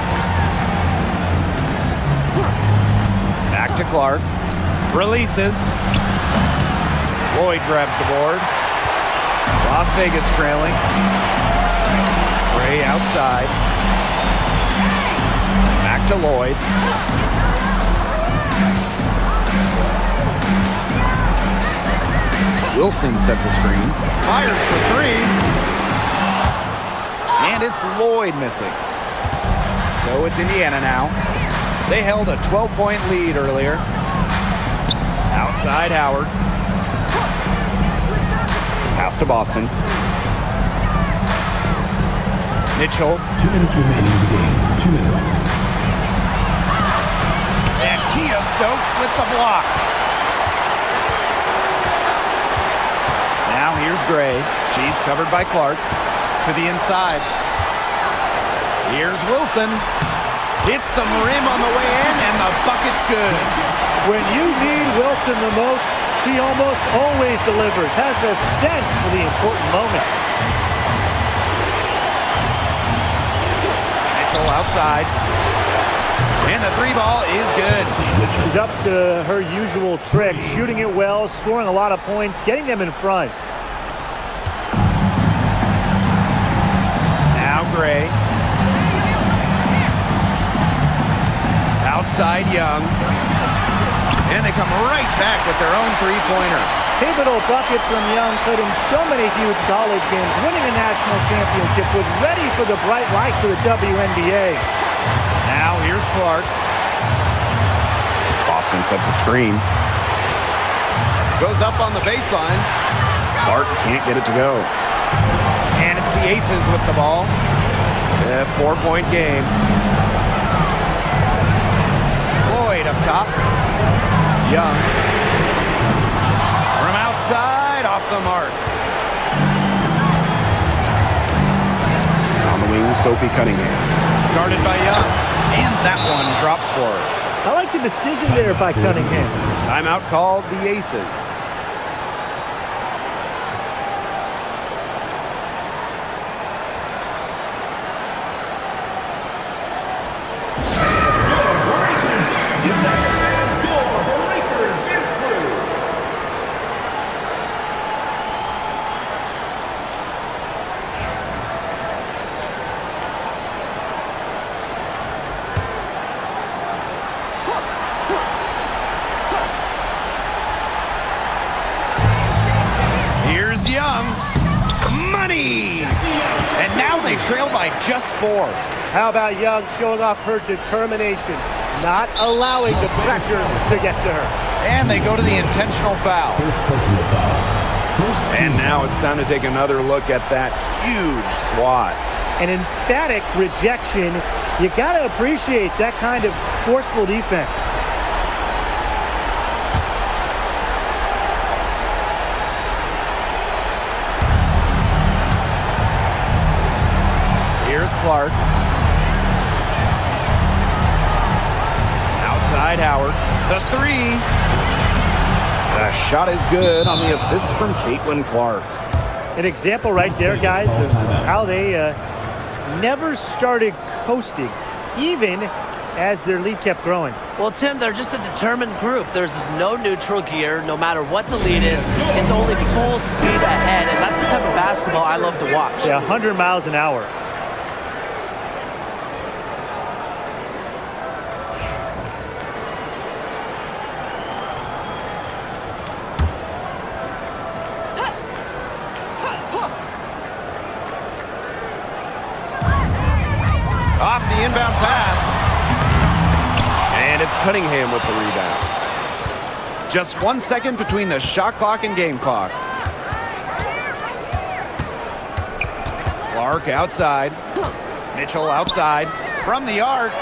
B: Back to Clark. Releases. Lloyd grabs the board. Las Vegas trailing. Gray outside. Back to Lloyd. Wilson sets a screen. Fires for three. And it's Lloyd missing. So it's Indiana now. They held a 12-point lead earlier. Outside Howard. Pass to Boston. Mitchell.
G: 2 minutes remaining in the game. 2 minutes.
B: And Kia Stokes with the block. Now here's Gray. She's covered by Clark. To the inside. Here's Wilson. Hits some rim on the way in, and the bucket's good.
C: When you need Wilson the most, she almost always delivers. Has a sense for the important moments.
B: Mitchell outside. And the three ball is good.
C: She's up to her usual trick, shooting it well, scoring a lot of points, getting them in front.
B: Now Gray. Outside Young. And they come right back with their own three-pointer.
C: Pivotal bucket from Young, played in so many huge college games, winning a national championship, was ready for the bright lights of the WNBA.
B: Now here's Clark.
A: Boston sets a screen.
B: Goes up on the baseline.
A: Clark can't get it to go.
B: And it's the Aces with the ball. A 4-point game. Lloyd up top. Young. From outside, off the mark.
A: On the wing, Sophie Cunningham.
B: Guarded by Young. And that one drops for her.
C: I like the decision there by Cunningham.
B: Timeout called the Aces. And now they trail by just 4.
I: How about Young showing off her determination, not allowing the pressure to get to her.
B: And they go to the intentional foul.
A: And now it's time to take another look at that huge swat.
C: An emphatic rejection. You got to appreciate that kind of forceful defense.
B: Clark. Outside Howard. The three.
A: The shot is good on the assist from Clark.
C: An example right there, guys, of how they never started coasting, even as their lead kept growing.
F: Well, Tim, they're just a determined group. There's no neutral gear, no matter what the lead is. It's only full speed ahead, and that's the type of basketball I love to watch.
C: Yeah, 100 miles an hour.
B: Off the inbound pass.
A: And it's Cunningham with the rebound.
B: Just 1 second between the shot clock and game clock. Clark outside. Mitchell outside. From the arc.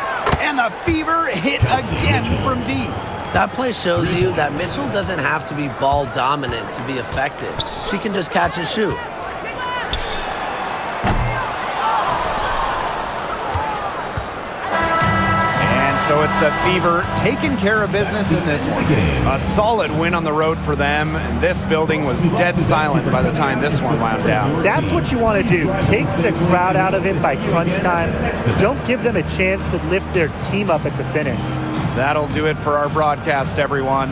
B: And the Fever hit again from deep.
D: That play shows you that Mitchell doesn't have to be ball dominant to be effective. She can just catch and shoot.
B: And so it's the Fever taking care of business in this one. A solid win on the road for them. And this building was dead silent by the time this one wound down.
C: That's what you want to do. Take the crowd out of it by crunch time. Don't give them a chance to lift their team up at the finish.
B: That'll do it for our broadcast, everyone.